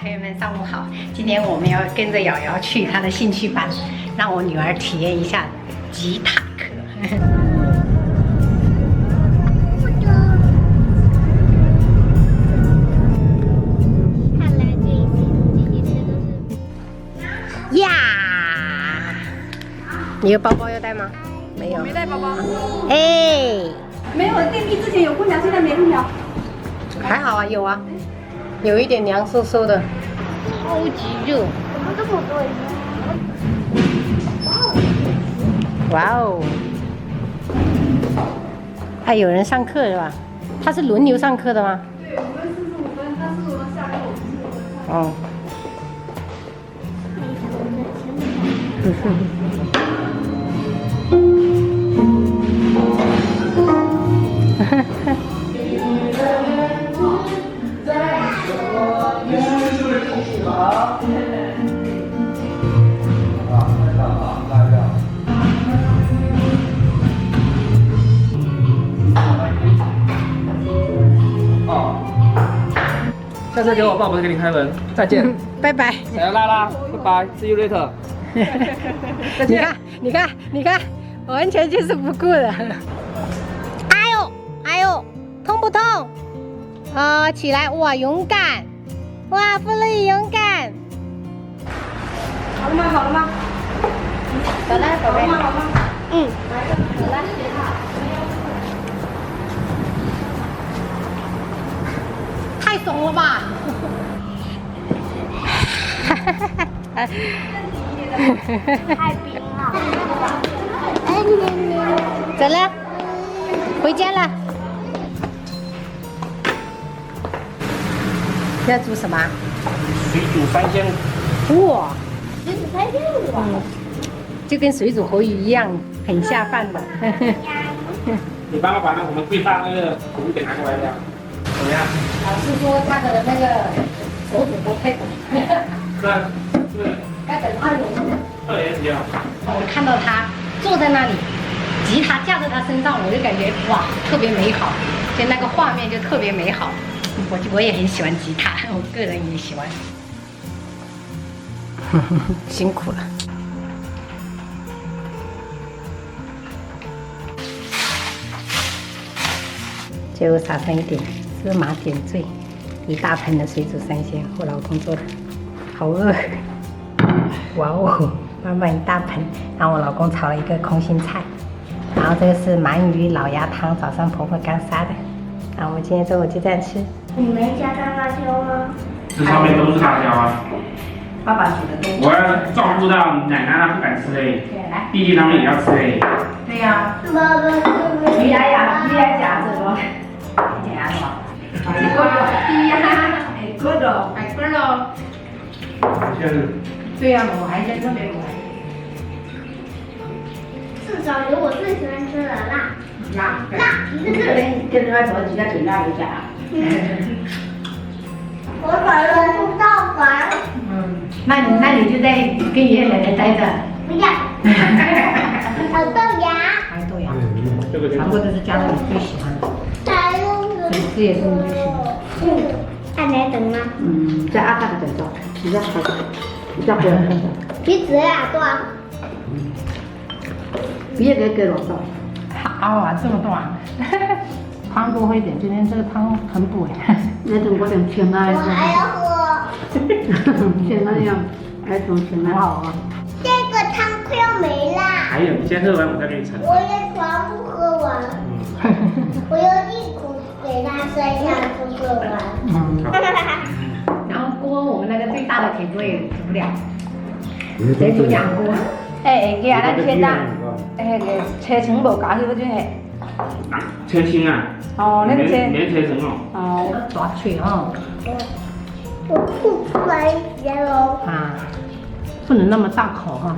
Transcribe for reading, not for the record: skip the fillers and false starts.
朋友们，上午好！今天我们要跟着瑶瑶去她的兴趣班，让我女儿体验一下吉他课。看来这一次姐姐吃都是呀。你有包包要带吗？没有，没带包包。哎，没有电梯之前有空调，现在没空调。还好啊，有啊，有一点凉飕飕的，超级热。怎么这么多人？哇哦！还有人上课是吧？他是轮流上课的吗？对，我们45分，他45分下课，我45分。哦。下次给我报，不是给你开门。再见，拜拜。小要拉拉，拜拜，See you later。你看，你看，你看，完全就是不顾的。哎呦，哎呦，痛不痛？啊、起来，哇，勇敢，哇，弗洛伊勇敢。好了吗？好了吗？好了，宝贝。好了吗？嗯，好了，学好。太怂了吧！太冰了。走了，回家了。要煮什么？水煮三鲜。哇，水煮三鲜哇！就跟水煮活鱼一样，很下饭的。你帮我把我们柜上那个壶给拿过来一下，怎么样？老师说他的那个手指不配。对，该等2年。2年级啊。我看到他坐在那里，吉他架在他身上，我就感觉哇，特别美好，就那个画面就特别美好。我也很喜欢吉他，我个人也喜欢。辛苦了。最后撒上一点芝麻点缀，一大盆的水煮三鲜，我老公做的，好饿。哇哦，满满一大盆。然后我老公炒了一个空心菜，然后这个是鳗鱼老鸭汤，早上婆婆刚杀的。然后我今天中午就这样吃。你没加上辣椒吗？这上面都是辣椒啊！爸爸煮的东西。我要照顾到奶奶她不敢吃嘞，对，来。弟弟他们也要吃嘞。对呀、爸爸鱼呀夹着咯。夹着。哎，锅肉，对呀，哎，锅肉，哎，锅肉。现在对呀、我还在特别我至少有我最喜欢吃的辣。辣辣，跟外婆比较挺辣一下。我把人不到烦。那你就在跟爷爷奶奶待着。不要。有豆芽。还有豆芽，这个全部都是家里最喜欢的。还有这也是你最喜欢的。按来等吗？在阿卡的等着，你在好，你在不要看着，鼻子呀，多少？别给老少。好啊，这么短。汤多喝一点，今天这个汤很补哎。那种我点甜啊，我还要喝。甜那样，那种甜很好啊。这个汤快要没啦。还有，你先喝完我再给你盛。我也全部喝完。我用一口给它塞下就喝完。然后锅，我们那个最大的铁锅也煮不了，得煮2锅。哎，给俺切蛋，哎，切成无加去嗰种系。切青啊？哦，那个切。没切成哦。哦。抓脆哦。我吐出来一些喽。啊，不能那么大口哈。